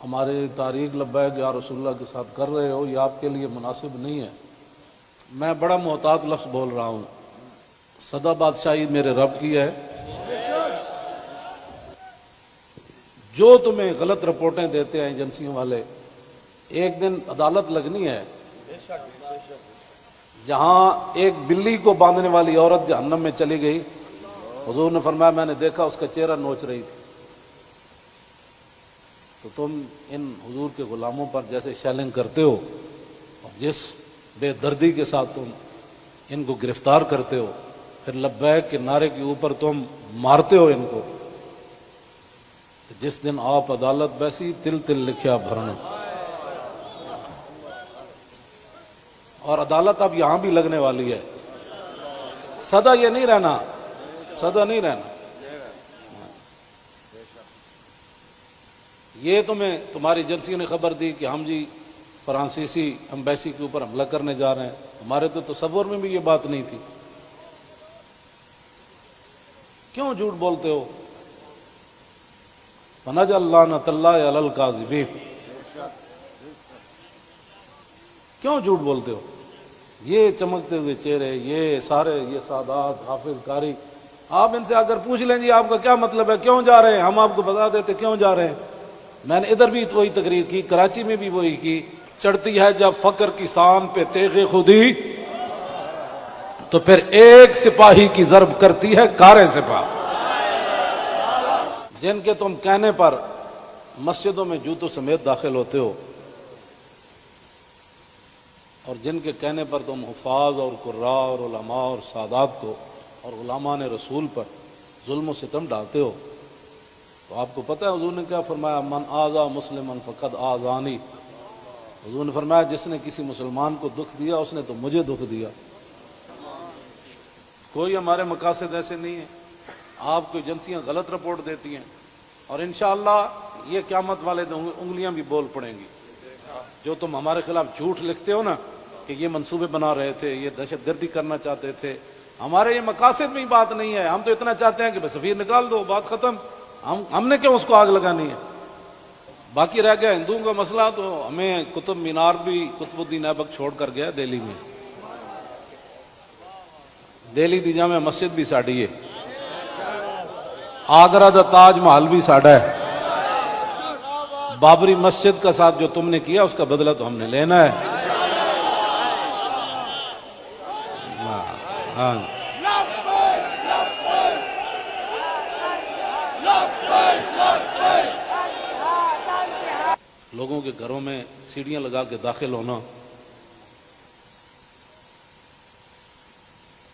ہمارے تاریخ لبیک یا رسول اللہ کے ساتھ کر رہے ہو، یہ آپ کے لیے مناسب نہیں ہے۔ میں بڑا محتاط لفظ بول رہا ہوں، سدا بادشاہی میرے رب کی ہے۔ جو تمہیں غلط رپورٹیں دیتے ہیں ایجنسیوں والے، ایک دن عدالت لگنی ہے جہاں ایک بلی کو باندھنے والی عورت جہنم میں چلی گئی، حضور نے فرمایا میں نے دیکھا اس کا چہرہ نوچ رہی تھی۔ تو تم ان حضور کے غلاموں پر جیسے شیلنگ کرتے ہو اور جس بے دردی کے ساتھ تم ان کو گرفتار کرتے ہو، پھر لبیک کے نعرے کے اوپر تم مارتے ہو ان کو، تو جس دن آپ عدالت بیسی تل تل لکھیا بھرنا۔ اور عدالت اب یہاں بھی لگنے والی ہے، سدا یہ نہیں رہنا، سدا نہیں رہنا۔ یہ تمہیں تمہاری ایجنسیوں نے خبر دی کہ ہم جی فرانسیسی امبیسی کے اوپر حملہ کرنے جا رہے ہیں، ہمارے تو تصور میں بھی یہ بات نہیں تھی۔ کیوں جھوٹ بولتے ہو؟ فَنَجْعَلْ لَعْنَتَ اللَّهِ عَلَى الْكَاذِبِينَ۔ کیوں جھوٹ بولتے ہو؟ یہ چمکتے ہوئے چہرے، یہ سارے، یہ سادات، حافظ قاری، آپ ان سے آ کر پوچھ لیں جی آپ کا کیا مطلب ہے، کیوں جا رہے ہیں؟ ہم آپ کو بتا دیتے کیوں جا رہے ہیں۔ میں نے ادھر بھی وہی تقریر کی، کراچی میں بھی وہی کی۔ چڑھتی ہے جب فقر کی سان پہ تیغ خودی، تو پھر ایک سپاہی کی ضرب کرتی ہے کاریں سپاہ۔ جن کے تم کہنے پر مسجدوں میں جوتوں سمیت داخل ہوتے ہو، اور جن کے کہنے پر تم حفاظ اور قراء اور علماء اور سادات کو اور علماء رسول پر ظلم و ستم ڈالتے ہو، تو آپ کو پتہ ہے حضور نے کیا فرمایا؟ من آذا مسلما فقد آذانی۔ حضور نے فرمایا جس نے کسی مسلمان کو دکھ دیا اس نے تو مجھے دکھ دیا۔ کوئی ہمارے مقاصد ایسے نہیں ہیں۔ آپ کو ایجنسیاں غلط رپورٹ دیتی ہیں، اور انشاءاللہ یہ قیامت والے دن انگلیاں بھی بول پڑیں گی۔ جو تم ہمارے خلاف جھوٹ لکھتے ہو نا کہ یہ منصوبے بنا رہے تھے، یہ دہشت گردی کرنا چاہتے تھے، ہمارے یہ مقاصد میں ہی بات نہیں ہے۔ ہم تو اتنا چاہتے ہیں کہ بس سفیر نکال دو، بات ختم۔ ہم نے کیوں اس کو آگ لگانی ہے؟ باقی رہ گیا ہندوؤں کا مسئلہ، تو ہمیں قطب مینار بھی قطب الدین ایبک چھوڑ کر گیا دہلی میں۔ دہلی دی جامع مسجد بھی ساڑی ہے، آگرہ دا تاج محل بھی ساڑا ہے۔ بابری مسجد کا ساتھ جو تم نے کیا اس کا بدلہ تو ہم نے لینا ہے۔ ہاں لوگوں کے گھروں میں سیڑھیاں لگا کے داخل ہونا۔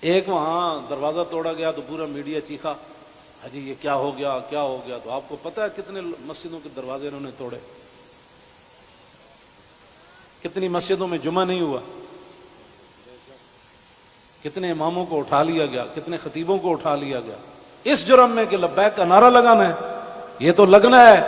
ایک وہاں دروازہ توڑا گیا تو پورا میڈیا چیخا، حجی یہ کیا ہو گیا، کیا ہو گیا؟ تو آپ کو پتہ ہے کتنے مسجدوں کے دروازے انہوں نے توڑے، کتنی مسجدوں میں جمعہ نہیں ہوا، کتنے اماموں کو اٹھا لیا گیا، کتنے خطیبوں کو اٹھا لیا گیا، اس جرم میں کہ لبیک کا نعرہ لگانا ہے۔ یہ تو لگنا ہے